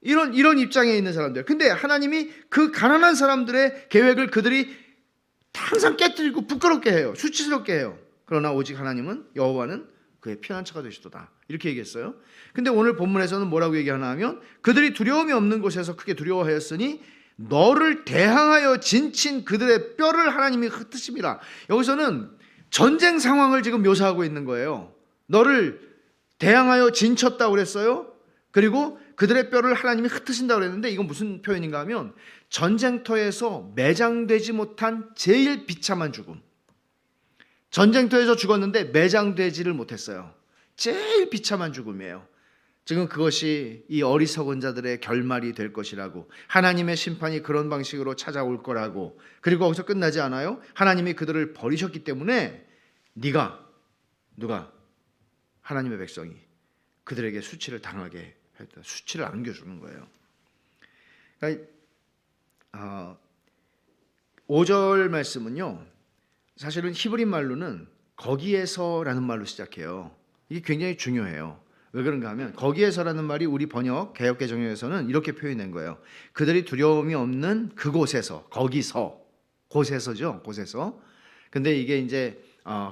이런 입장에 있는 사람들. 근데 하나님이 그 가난한 사람들의 계획을 그들이 항상 깨뜨리고 부끄럽게 해요. 수치스럽게 해요. 그러나 오직 하나님은, 여호와는 그의 피난처가 되시도다. 이렇게 얘기했어요. 근데 오늘 본문에서는 뭐라고 얘기하나 하면, 그들이 두려움이 없는 곳에서 크게 두려워하였으니 너를 대항하여 진친 그들의 뼈를 하나님이 흩으심이라. 여기서는 전쟁 상황을 지금 묘사하고 있는 거예요. 너를 대항하여 진쳤다고 그랬어요. 그리고 그들의 뼈를 하나님이 흩으신다고 그랬는데, 이건 무슨 표현인가 하면 전쟁터에서 매장되지 못한 제일 비참한 죽음. 전쟁터에서 죽었는데 매장되지를 못했어요. 제일 비참한 죽음이에요. 지금 그것이 이 어리석은 자들의 결말이 될 것이라고, 하나님의 심판이 그런 방식으로 찾아올 거라고. 그리고 거기서 끝나지 않아요. 하나님이 그들을 버리셨기 때문에 누가 하나님의 백성이 그들에게 수치를 당하게 했다. 수치를 안겨주는 거예요. 그러니까 5절 말씀은요, 사실은 히브리 말로는 거기에서라는 말로 시작해요. 이게 굉장히 중요해요. 왜 그런가 하면 거기에서라는 말이 우리 번역 개역개정에서는 이렇게 표현된 거예요. 그들이 두려움이 없는 그곳에서, 거기서, 곳에서죠. 곳에서. 근데 이게 이제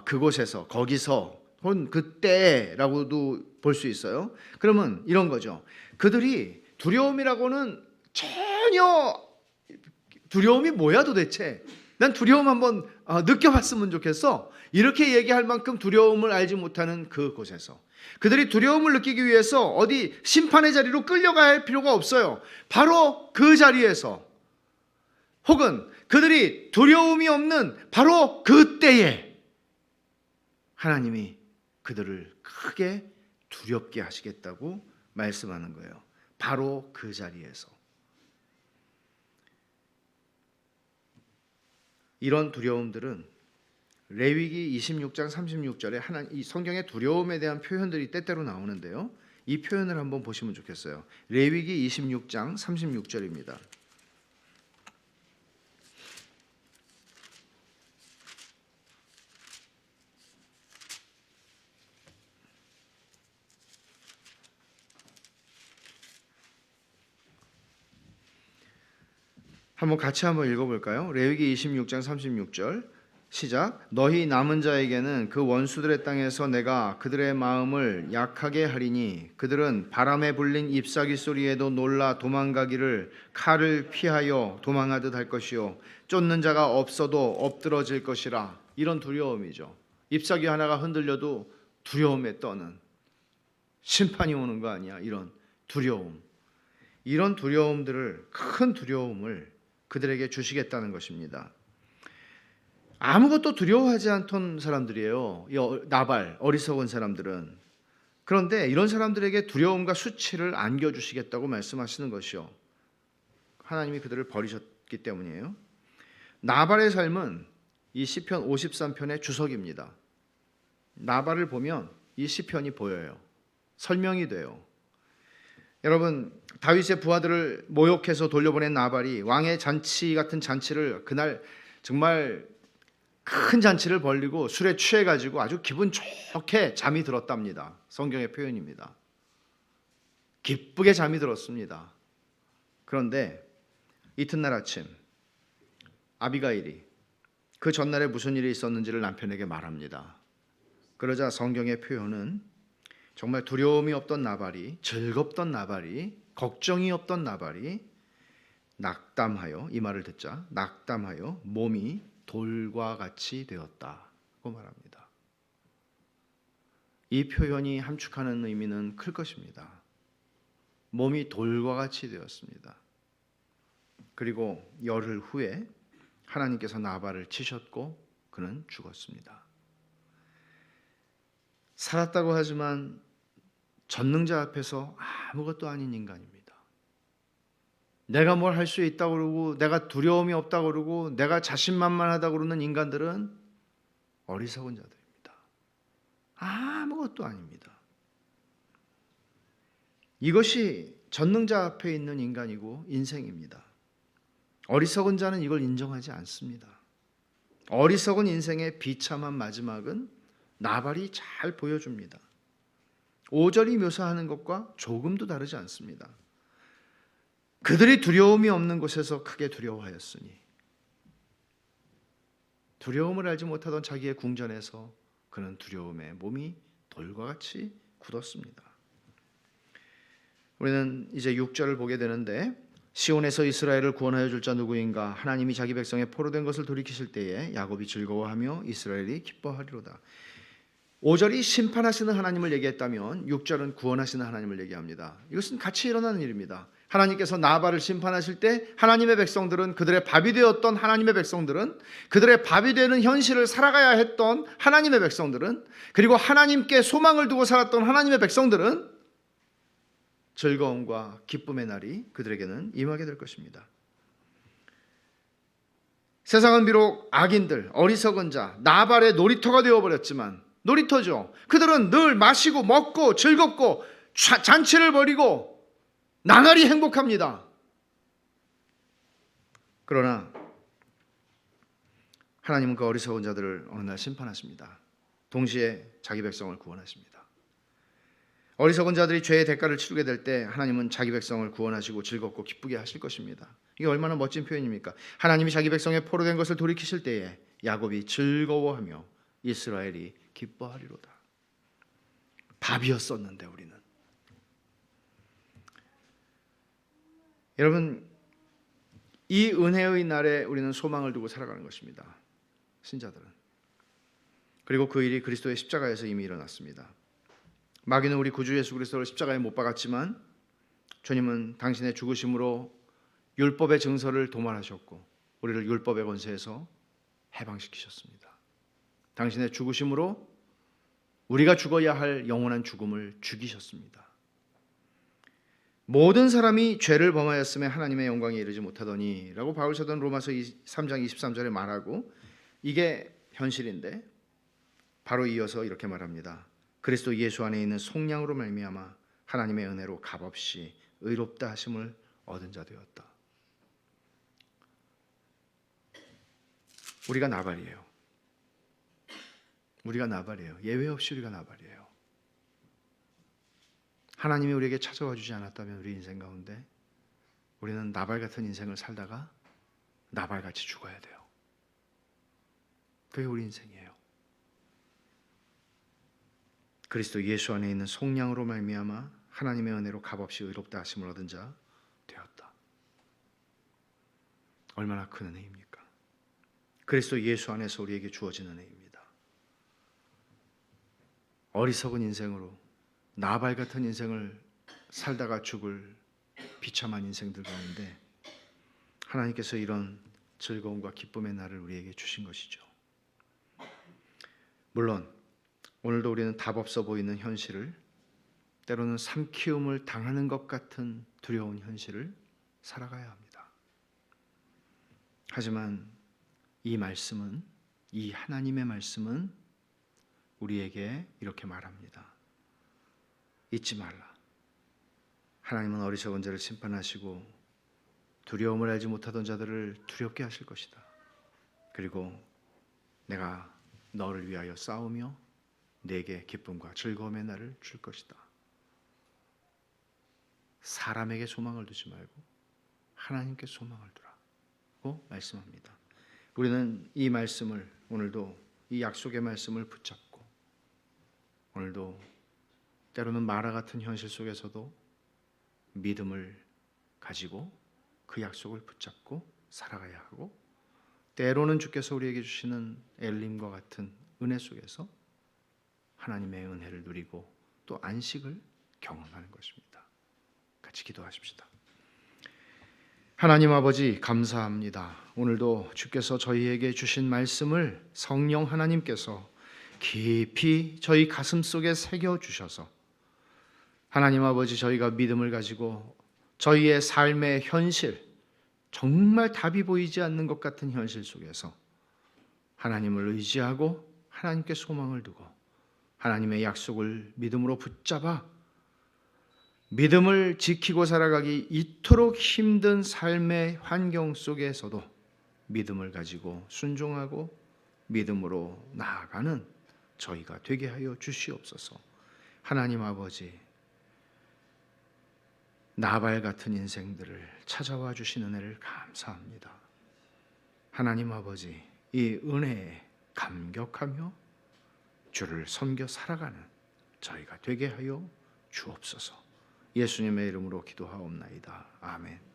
그곳에서, 거기서, 혹은 그때라고도 볼 수 있어요. 그러면 이런 거죠. 그들이 두려움이라고는 전혀, 두려움이 뭐야 도대체? 난 두려움 한번 느껴봤으면 좋겠어. 이렇게 얘기할 만큼 두려움을 알지 못하는 그곳에서, 그들이 두려움을 느끼기 위해서 어디 심판의 자리로 끌려가야 할 필요가 없어요. 바로 그 자리에서, 혹은 그들이 두려움이 없는 바로 그때에 하나님이 그들을 크게 두렵게 하시겠다고 말씀하는 거예요. 바로 그 자리에서. 이런 두려움들은 레위기 26장 36절에 이 성경의 두려움에 대한 표현들이 때때로 나오는데요. 이 표현을 한번 보시면 좋겠어요. 레위기 26장 36절입니다. 같이 한번 읽어볼까요? 레위기 26장 36절 시작. 너희 남은 자에게는 그 원수들의 땅에서 내가 그들의 마음을 약하게 하리니 그들은 바람에 불린 잎사귀 소리에도 놀라 도망가기를 칼을 피하여 도망하듯 할 것이요 쫓는 자가 없어도 엎드러질 것이라. 이런 두려움이죠. 잎사귀 하나가 흔들려도 두려움에 떠는, 심판이 오는 거 아니야, 이런 두려움. 이런 두려움들을, 큰 두려움을 그들에게 주시겠다는 것입니다. 아무것도 두려워하지 않던 사람들이에요. 이 나발, 어리석은 사람들은. 그런데 이런 사람들에게 두려움과 수치를 안겨주시겠다고 말씀하시는 것이요, 하나님이 그들을 버리셨기 때문이에요. 나발의 삶은 이 시편 53편의 주석입니다. 나발을 보면 이 시편이 보여요. 설명이 돼요. 여러분, 다윗의 부하들을 모욕해서 돌려보낸 나발이 왕의 잔치 같은 잔치를, 그날 정말 큰 잔치를 벌리고 술에 취해가지고 아주 기분 좋게 잠이 들었답니다. 성경의 표현입니다. 기쁘게 잠이 들었습니다. 그런데 이튿날 아침 아비가일이 그 전날에 무슨 일이 있었는지를 남편에게 말합니다. 그러자 성경의 표현은 정말 두려움이 없던 나발이, 즐겁던 나발이, 걱정이 없던 나발이 낙담하여, 이 말을 듣자 낙담하여 몸이 돌과 같이 되었다고 말합니다. 이 표현이 함축하는 의미는 클 것입니다. 몸이 돌과 같이 되었습니다. 그리고 열흘 후에 하나님께서 나발을 치셨고 그는 죽었습니다. 살았다고 하지만 전능자 앞에서 아무것도 아닌 인간입니다. 내가 뭘 할 수 있다고 그러고 내가 두려움이 없다고 그러고 내가 자신만만하다고 그러는 인간들은 어리석은 자들입니다. 아무것도 아닙니다. 이것이 전능자 앞에 있는 인간이고 인생입니다. 어리석은 자는 이걸 인정하지 않습니다. 어리석은 인생의 비참한 마지막은 나발이 잘 보여줍니다. 5절이 묘사하는 것과 조금도 다르지 않습니다. 그들이 두려움이 없는 곳에서 크게 두려워하였으니, 두려움을 알지 못하던 자기의 궁전에서 그는 두려움에 몸이 돌과 같이 굳었습니다. 우리는 이제 6절을 보게 되는데, 시온에서 이스라엘을 구원하여 줄 자 누구인가? 하나님이 자기 백성의 포로된 것을 돌이키실 때에 야곱이 즐거워하며 이스라엘이 기뻐하리로다. 5절이 심판하시는 하나님을 얘기했다면 6절은 구원하시는 하나님을 얘기합니다. 이것은 같이 일어나는 일입니다. 하나님께서 나발을 심판하실 때 하나님의 백성들은, 그들의 밥이 되었던 하나님의 백성들은, 그들의 밥이 되는 현실을 살아가야 했던 하나님의 백성들은, 그리고 하나님께 소망을 두고 살았던 하나님의 백성들은 즐거움과 기쁨의 날이 그들에게는 임하게 될 것입니다. 세상은 비록 악인들, 어리석은 자, 나발의 놀이터가 되어버렸지만, 놀이터죠. 그들은 늘 마시고 먹고 즐겁고 잔치를 벌이고 나날이 행복합니다. 그러나 하나님은 그 어리석은 자들을 어느 날 심판하십니다. 동시에 자기 백성을 구원하십니다. 어리석은 자들이 죄의 대가를 치르게 될 때 하나님은 자기 백성을 구원하시고 즐겁고 기쁘게 하실 것입니다. 이게 얼마나 멋진 표현입니까? 하나님이 자기 백성의 포로된 것을 돌이키실 때에 야곱이 즐거워하며 이스라엘이 기뻐하리로다. 밥이었었는데 우리는. 여러분, 이 은혜의 날에 우리는 소망을 두고 살아가는 것입니다. 신자들은. 그리고 그 일이 그리스도의 십자가에서 이미 일어났습니다. 마귀는 우리 구주 예수 그리스도를 십자가에 못 박았지만 주님은 당신의 죽으심으로 율법의 증서를 도말하셨고 우리를 율법의 권세에서 해방시키셨습니다. 당신의 죽으심으로 우리가 죽어야 할 영원한 죽음을 죽이셨습니다. 모든 사람이 죄를 범하였음에 하나님의 영광에 이르지 못하더니 라고 바울 사도는 로마서 3장 23절에 말하고, 이게 현실인데 바로 이어서 이렇게 말합니다. 그리스도 예수 안에 있는 속량으로 말미암아 하나님의 은혜로 값없이 의롭다 하심을 얻은 자 되었다. 우리가 나발이에요. 우리가 나발이에요. 예외 없이 우리가 나발이에요. 하나님이 우리에게 찾아와 주지 않았다면 우리 인생 가운데 우리는 나발 같은 인생을 살다가 나발같이 죽어야 돼요. 그게 우리 인생이에요. 그리스도 예수 안에 있는 속량으로 말미암아 하나님의 은혜로 값없이 의롭다 하심을 얻은 자 되었다. 얼마나 큰 은혜입니까? 그리스도 예수 안에서 우리에게 주어진 은혜입니다. 어리석은 인생으로 나발 같은 인생을 살다가 죽을 비참한 인생들 가운데 하나님께서 이런 즐거움과 기쁨의 날을 우리에게 주신 것이죠. 물론 오늘도 우리는 답 없어 보이는 현실을, 때로는 삼키움을 당하는 것 같은 두려운 현실을 살아가야 합니다. 하지만 이 말씀은, 이 하나님의 말씀은 우리에게 이렇게 말합니다. 잊지 말라. 하나님은 어리석은 자를 심판하시고 두려움을 알지 못하던 자들을 두렵게 하실 것이다. 그리고 내가 너를 위하여 싸우며 내게 기쁨과 즐거움의 날을 줄 것이다. 사람에게 소망을 두지 말고 하나님께 소망을 두라고 말씀합니다. 우리는 이 말씀을, 오늘도 이 약속의 말씀을 붙잡고, 오늘도 때로는 마라 같은 현실 속에서도 믿음을 가지고 그 약속을 붙잡고 살아가야 하고, 때로는 주께서 우리에게 주시는 엘림과 같은 은혜 속에서 하나님의 은혜를 누리고 또 안식을 경험하는 것입니다. 같이 기도하십시다. 하나님 아버지 감사합니다. 오늘도 주께서 저희에게 주신 말씀을 성령 하나님께서 깊이 저희 가슴 속에 새겨 주셔서 하나님 아버지 저희가 믿음을 가지고 저희의 삶의 현실, 정말 답이 보이지 않는 것 같은 현실 속에서 하나님을 의지하고 하나님께 소망을 두고 하나님의 약속을 믿음으로 붙잡아 믿음을 지키고 살아가기 이토록 힘든 삶의 환경 속에서도 믿음을 가지고 순종하고 믿음으로 나아가는 저희가 되게 하여 주시옵소서. 하나님 아버지, 나발 같은 인생들을 찾아와 주신 은혜를 감사합니다. 하나님 아버지, 이 은혜에 감격하며 주를 섬겨 살아가는 저희가 되게 하여 주옵소서. 예수님의 이름으로 기도하옵나이다. 아멘.